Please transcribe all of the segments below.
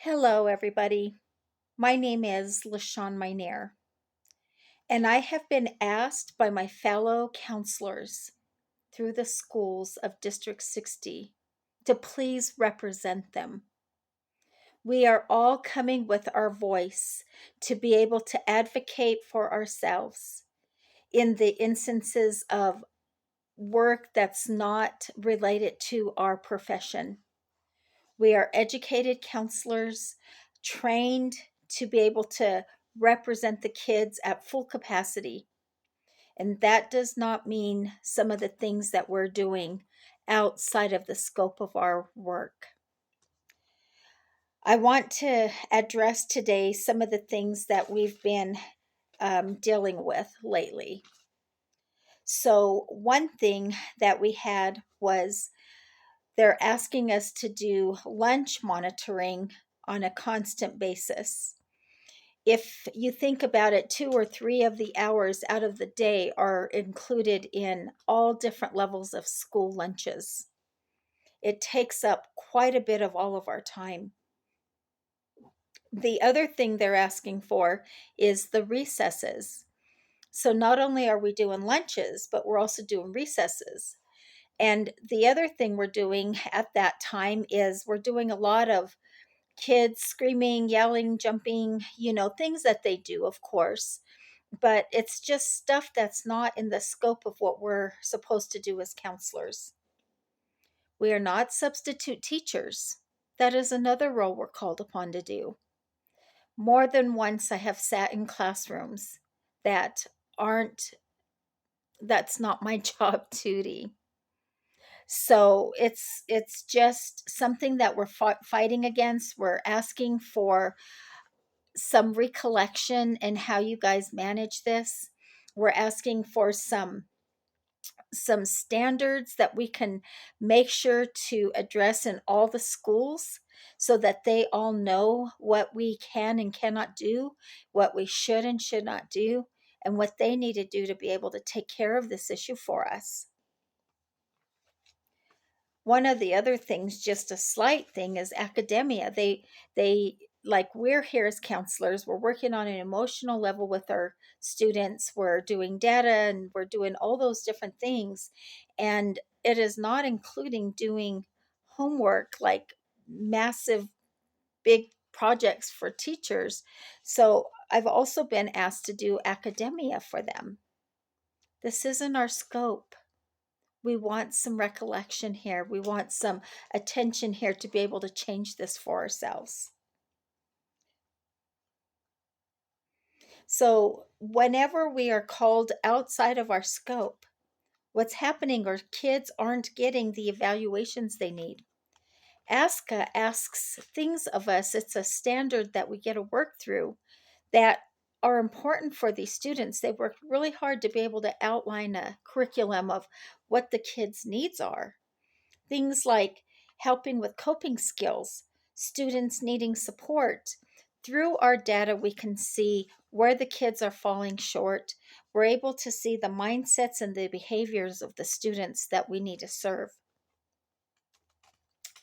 Hello, everybody. My name is LaShawn Miner, and I have been asked by my fellow counselors through the schools of District 60 to please represent them. We are all coming with our voice to be able to advocate for ourselves in the instances of work that's not related to our profession. We are educated counselors, trained to be able to represent the kids at full capacity. And that does not mean some of the things that we're doing outside of the scope of our work. I want to address today some of the things that we've been dealing with lately. So, one thing that we had was they're asking us to do lunch monitoring on a constant basis. If you think about it, 2 or 3 of the hours out of the day are included in all different levels of school lunches. It takes up quite a bit of all of our time. The other thing they're asking for is the recesses. So not only are we doing lunches, but we're also doing recesses. And the other thing we're doing at that time is we're doing a lot of kids screaming, yelling, jumping, things that they do, of course. But it's just stuff that's not in the scope of what we're supposed to do as counselors. We are not substitute teachers. That is another role we're called upon to do. More than once, I have sat in classrooms that aren't, that's not my job duty. So it's just something that we're fighting against. We're asking for some recollection in how you guys manage this. We're asking for some standards that we can make sure to address in all the schools so that they all know what we can and cannot do, what we should and should not do, and what they need to do to be able to take care of this issue for us. One of the other things, just a slight thing, is academia. They like we're here as counselors, we're working on an emotional level with our students, we're doing data and we're doing all those different things. And it is not including doing homework like massive big projects for teachers. So I've also been asked to do academia for them. This isn't our scope. We want some recollection here. We want some attention here to be able to change this for ourselves. So, whenever we are called outside of our scope, what's happening are kids aren't getting the evaluations they need. ASCA asks things of us. It's a standard that we get to work through that are important for these students. They've worked really hard to be able to outline a curriculum of what the kids' needs are. Things like helping with coping skills, students needing support. Through our data, we can see where the kids are falling short. We're able to see the mindsets and the behaviors of the students that we need to serve.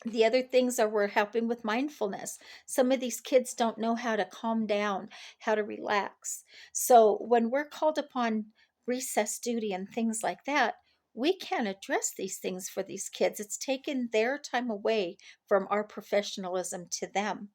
The other things are we're helping with mindfulness. Some of these kids don't know how to calm down, how to relax. So when we're called upon recess duty and things like that, we can't address these things for these kids. It's taken their time away from our professionalism to them.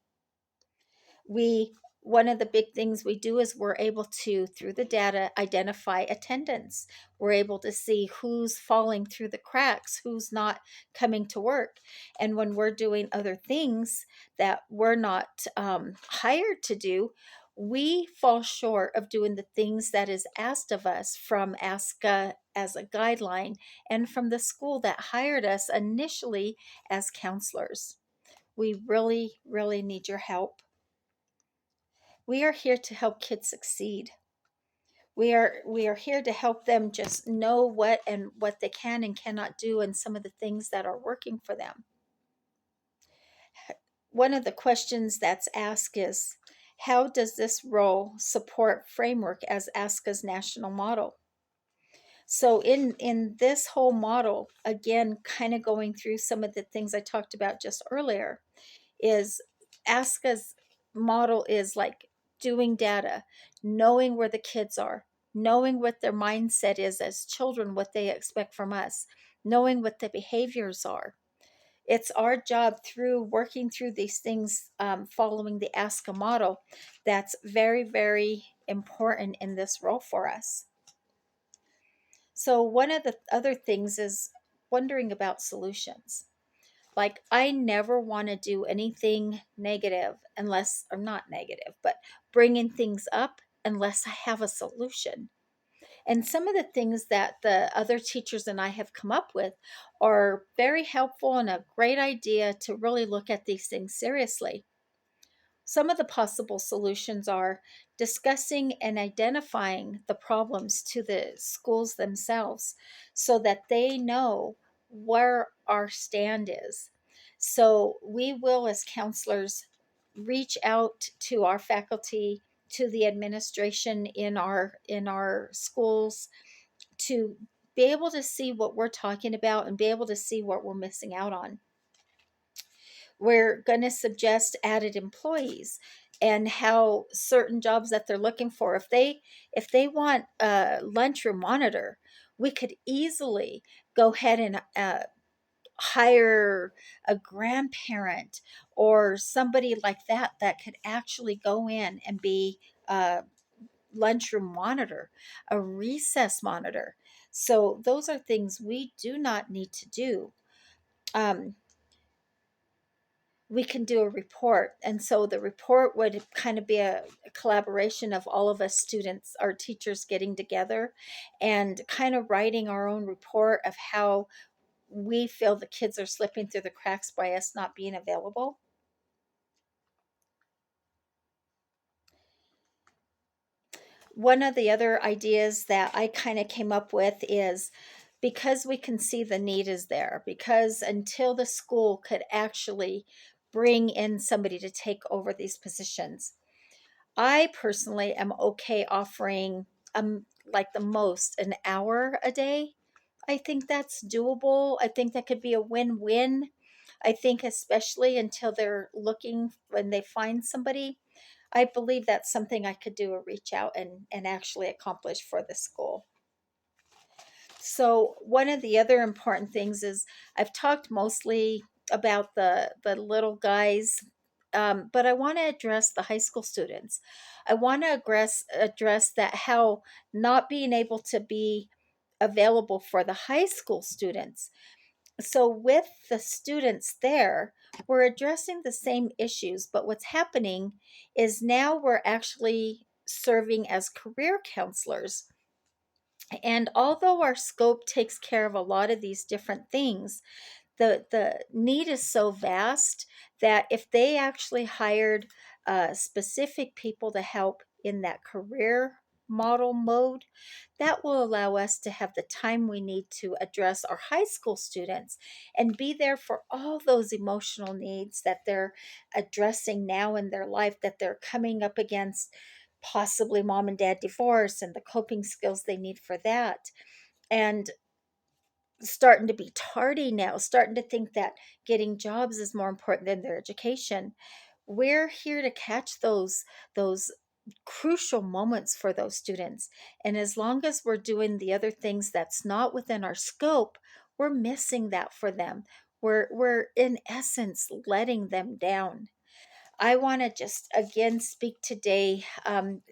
We One of the big things we do is we're able to, through the data, identify attendance. We're able to see who's falling through the cracks, who's not coming to work. And when we're doing other things that we're not hired to do, we fall short of doing the things that is asked of us from ASCA as a guideline and from the school that hired us initially as counselors. We really, really need your help. We are here to help kids succeed. We are here to help them just know what they can and cannot do and some of the things that are working for them. One of the questions that's asked is, how does this role support framework as ASCA's national model? So in this whole model, again, kind of going through some of the things I talked about just earlier, is ASCA's model is like doing data, knowing where the kids are, knowing what their mindset is as children, what they expect from us, knowing what the behaviors are. It's our job through working through these things, following the ASCA model, that's very, very important in this role for us. So, one of the other things is wondering about solutions. Like, I never want to do anything negative unless, or not negative, but bringing things up unless I have a solution. And some of the things that the other teachers and I have come up with are very helpful and a great idea to really look at these things seriously. Some of the possible solutions are discussing and identifying the problems to the schools themselves so that they know where our stand is. So we will, as counselors, reach out to our faculty, to the administration in our schools, to be able to see what we're talking about and be able to see what we're missing out on. We're going to suggest added employees and how certain jobs that they're looking for, if they want a lunchroom monitor, we could easily go ahead and hire a grandparent or somebody like that that could actually go in and be a lunchroom monitor, a recess monitor. So those are things we do not need to do. Um, we can do a report. And so the report would kind of be a collaboration of all of us students, our teachers getting together and kind of writing our own report of how we feel the kids are slipping through the cracks by us not being available. One of the other ideas that I kind of came up with is because we can see the need is there, because until the school could actually bring in somebody to take over these positions, I personally am okay offering like the most an hour a day. I think that's doable. I think that could be a win-win. I think especially until they're looking when they find somebody, I believe that's something I could do a reach out and actually accomplish for the school. So one of the other important things is I've talked mostly about the little guys, but I want to address the high school students. I want to address that how not being able to be available for the high school students. So with the students there, we're addressing the same issues, but what's happening is now we're actually serving as career counselors. And although our scope takes care of a lot of these different things, the need is so vast that if they actually hired specific people to help in that career model mode, that will allow us to have the time we need to address our high school students and be there for all those emotional needs that they're addressing now in their life, that they're coming up against possibly mom and dad divorce and the coping skills they need for that. And starting to be tardy now, starting to think that getting jobs is more important than their education. We're here to catch those crucial moments for those students. And as long as we're doing the other things that's not within our scope, we're missing that for them. We're in essence letting them down. I want to just again speak today.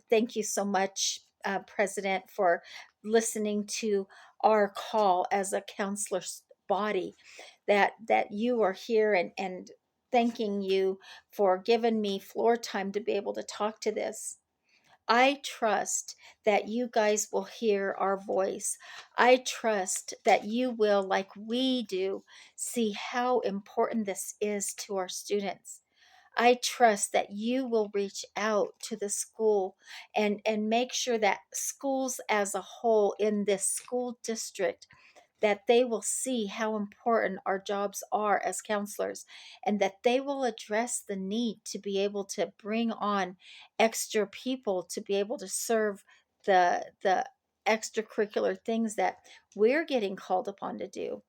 Thank you so much, President, for listening to our call as a counselor body. That you are here and thanking you for giving me floor time to be able to talk to this. I trust that you guys will hear our voice. I trust that you will, like we do, see how important this is to our students. I trust that you will reach out to the school and make sure that schools as a whole in this school district, that they will see how important our jobs are as counselors and that they will address the need to be able to bring on extra people to be able to serve the extracurricular things that we're getting called upon to do.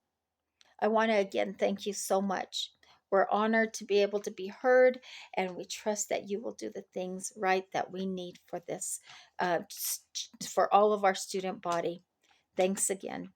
I want to again thank you so much. We're honored to be able to be heard, and we trust that you will do the things right that we need for this, for all of our student body. Thanks again.